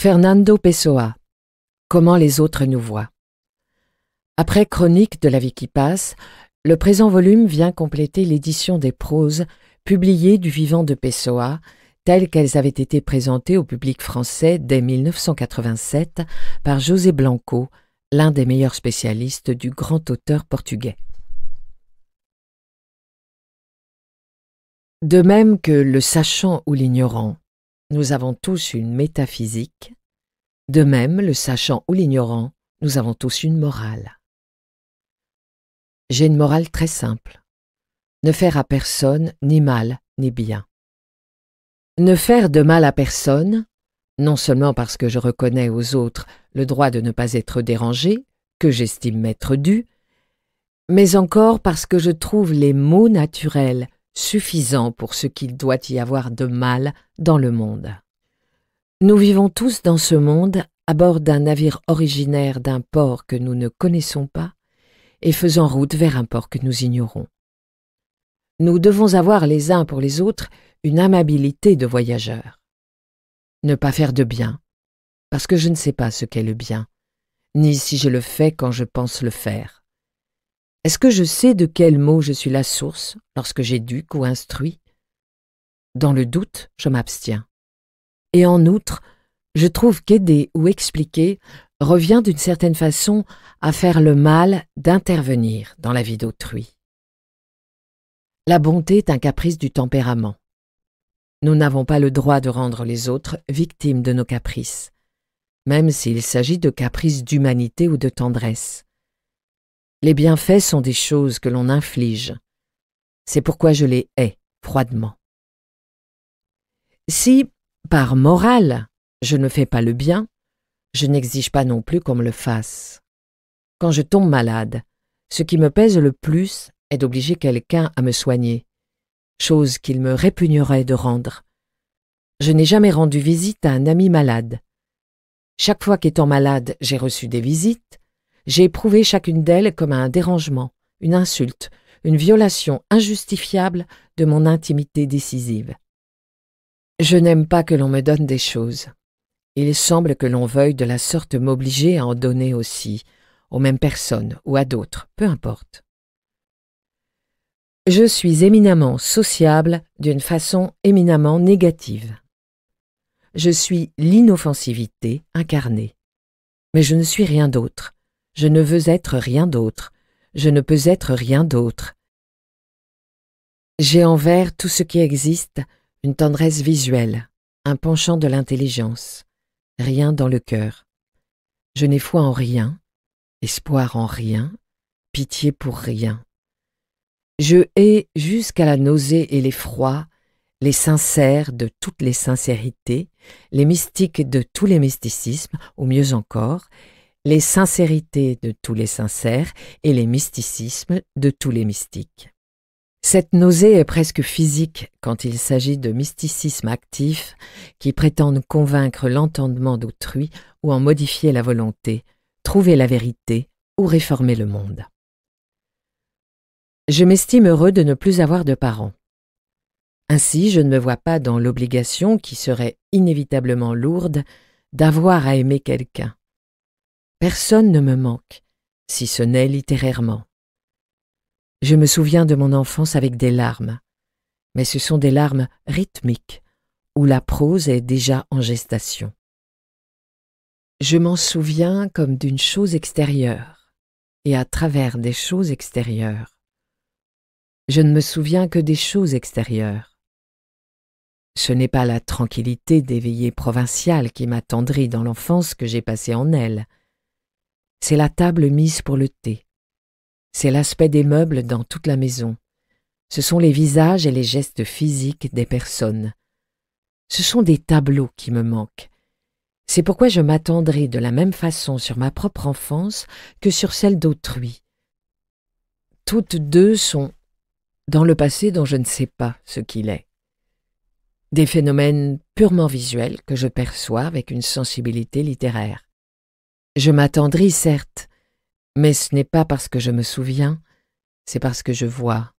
Fernando Pessoa. Comment les autres nous voient. Après Chronique de la vie qui passe, le présent volume vient compléter l'édition des proses publiées du vivant de Pessoa, telles qu'elles avaient été présentées au public français dès 1987 par José Blanco, l'un des meilleurs spécialistes du grand auteur portugais. De même que le sachant ou l'ignorant, nous avons tous une métaphysique, de même, le sachant ou l'ignorant, nous avons tous une morale. J'ai une morale très simple. Ne faire à personne ni mal ni bien. Ne faire de mal à personne, non seulement parce que je reconnais aux autres le droit de ne pas être dérangé, que j'estime m'être dû, mais encore parce que je trouve les mots naturels suffisants pour ce qu'il doit y avoir de mal dans le monde. Nous vivons tous dans ce monde à bord d'un navire originaire d'un port que nous ne connaissons pas et faisant route vers un port que nous ignorons. Nous devons avoir les uns pour les autres une amabilité de voyageurs. Ne pas faire de bien, parce que je ne sais pas ce qu'est le bien, ni si je le fais quand je pense le faire. Est-ce que je sais de quel mot je suis la source lorsque j'éduque ou instruis? Dans le doute, je m'abstiens. Et en outre, je trouve qu'aider ou expliquer revient d'une certaine façon à faire le mal d'intervenir dans la vie d'autrui. La bonté est un caprice du tempérament. Nous n'avons pas le droit de rendre les autres victimes de nos caprices, même s'il s'agit de caprices d'humanité ou de tendresse. Les bienfaits sont des choses que l'on inflige. C'est pourquoi je les hais froidement. Si, par morale, je ne fais pas le bien, je n'exige pas non plus qu'on me le fasse. Quand je tombe malade, ce qui me pèse le plus est d'obliger quelqu'un à me soigner, chose qu'il me répugnerait de rendre. Je n'ai jamais rendu visite à un ami malade. Chaque fois qu'étant malade, j'ai reçu des visites, j'ai éprouvé chacune d'elles comme un dérangement, une insulte, une violation injustifiable de mon intimité décisive. Je n'aime pas que l'on me donne des choses. Il semble que l'on veuille de la sorte m'obliger à en donner aussi, aux mêmes personnes ou à d'autres, peu importe. Je suis éminemment sociable d'une façon éminemment négative. Je suis l'inoffensivité incarnée. Mais je ne suis rien d'autre. Je ne veux être rien d'autre. Je ne peux être rien d'autre. J'ai envers tout ce qui existe une tendresse visuelle, un penchant de l'intelligence, rien dans le cœur. Je n'ai foi en rien, espoir en rien, pitié pour rien. Je hais jusqu'à la nausée et l'effroi les sincères de toutes les sincérités, les mystiques de tous les mysticismes, ou mieux encore, les sincérités de tous les sincères et les mysticismes de tous les mystiques. Cette nausée est presque physique quand il s'agit de mysticisme actif qui prétendent convaincre l'entendement d'autrui ou en modifier la volonté, trouver la vérité ou réformer le monde. Je m'estime heureux de ne plus avoir de parents. Ainsi, je ne me vois pas dans l'obligation qui serait inévitablement lourde d'avoir à aimer quelqu'un. Personne ne me manque, si ce n'est littérairement. Je me souviens de mon enfance avec des larmes, mais ce sont des larmes rythmiques, où la prose est déjà en gestation. Je m'en souviens comme d'une chose extérieure, et à travers des choses extérieures. Je ne me souviens que des choses extérieures. Ce n'est pas la tranquillité des veillées provinciales qui m'attendrit dans l'enfance que j'ai passée en elle. C'est la table mise pour le thé. C'est l'aspect des meubles dans toute la maison. Ce sont les visages et les gestes physiques des personnes. Ce sont des tableaux qui me manquent. C'est pourquoi je m'attendrai de la même façon sur ma propre enfance que sur celle d'autrui. Toutes deux sont dans le passé dont je ne sais pas ce qu'il est. Des phénomènes purement visuels que je perçois avec une sensibilité littéraire. Je m'attendris, certes, mais ce n'est pas parce que je me souviens, c'est parce que je vois.